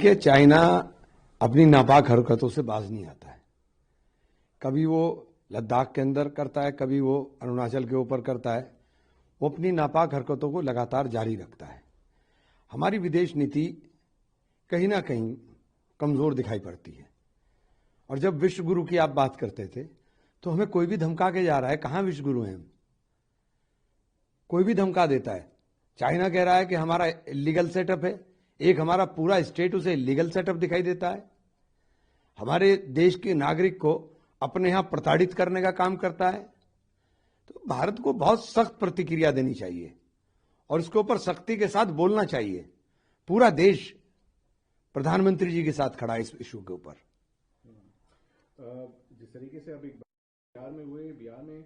कि चाइना अपनी नापाक हरकतों से बाज नहीं आता है। कभी वो लद्दाख के अंदर करता है, कभी वो अरुणाचल के ऊपर करता है। वो अपनी नापाक हरकतों को लगातार जारी रखता है। हमारी विदेश नीति कहीं ना कहीं कमजोर दिखाई पड़ती है। और जब विश्व गुरु की आप बात करते थे तो हमें कोई भी धमका के जा रहा है। कहां विश्व गुरु हैं हम? कोई भी धमका देता है। चाइना कह रहा है कि हमारा इलीगल सेटअप है, एक हमारा पूरा स्टेट उसे इलीगल सेटअप दिखाई देता है। हमारे देश के नागरिक को अपने यहां प्रताड़ित करने का काम करता है। तो भारत को बहुत सख्त प्रतिक्रिया देनी चाहिए और इसके ऊपर सख्ती के साथ बोलना चाहिए। पूरा देश प्रधानमंत्री जी के साथ खड़ा है इस इशू के ऊपर। जिस तरीके से अभी बिहार में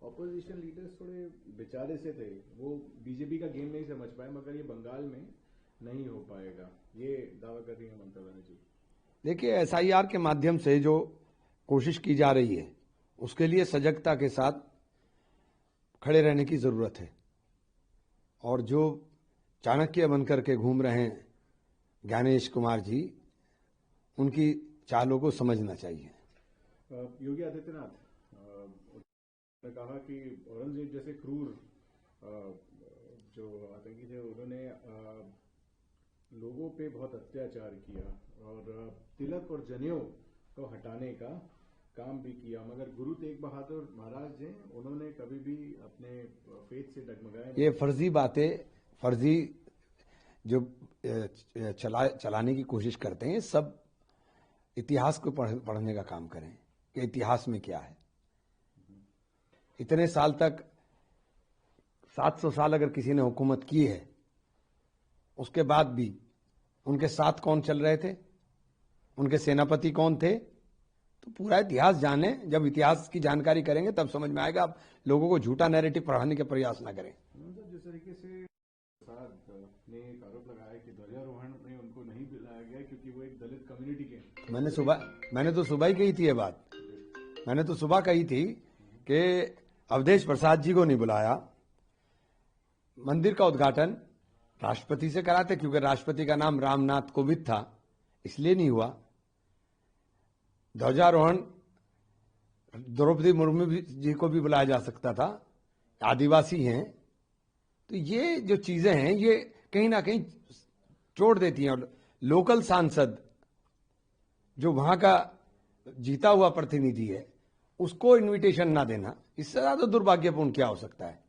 ऑपोजिशन लीडर्स थोड़े बेचारे से थे, वो बीजेपी का गेम नहीं समझ पाए, मगर ये बंगाल में नहीं हो पाएगा, ये दावा कर रही है ममता बनर्जी। देखिए, एसआईआर के माध्यम से जो कोशिश की जा रही है उसके लिए सजगता के साथ खड़े रहने की जरूरत है। और जो चाणक्य बनकर के घूम रहे हैं ज्ञानेश कुमार जी, उनकी चालों को समझना चाहिए। योगी आदित्यनाथ ने कहा कि औरंगजेब जैसे क्रूर जो आतंकी थे, उन्होंने लोगों पे बहुत अत्याचार किया और तिलक और जनेऊ को हटाने का काम भी किया, मगर गुरु तेग बहादुर महाराज जी उन्होंने कभी भी अपने फेथ से डगमगाए नहीं। ये फर्जी बातें, फर्जी जो चलाने की कोशिश करते हैं, सब इतिहास को पढ़ने का काम करें कि इतिहास में क्या है। इतने साल तक 700 साल अगर किसी ने हुकूमत की है, उसके बाद भी उनके साथ कौन चल रहे थे, उनके सेनापति कौन थे, तो पूरा इतिहास जाने। जब इतिहास की जानकारी करेंगे तब समझ में आएगा। आप लोगों को झूठा नैरेटिव पढ़ाने के प्रयास ना करें। जिस तरीके से प्रसाद ने एक आरोप लगाया कि ध्वजारोहण में उनको नहीं बुलाया गया क्योंकि वो एक दलित कम्युनिटी के। मैंने तो सुबह ही कही थी ये बात। मैंने तो सुबह कही थी कि अवधेश प्रसाद जी को नहीं बुलाया। मंदिर का उद्घाटन राष्ट्रपति से कराते, क्योंकि राष्ट्रपति का नाम रामनाथ कोविंद था, इसलिए नहीं हुआ। ध्वजारोहण द्रौपदी मुर्मू जी को भी बुलाया जा सकता था, आदिवासी हैं। तो ये जो चीजें हैं ये कहीं ना कहीं चोट देती हैं। और लोकल सांसद जो वहां का जीता हुआ प्रतिनिधि है, उसको इनविटेशन ना देना, इससे ज्यादा दुर्भाग्यपूर्ण क्या हो सकता है।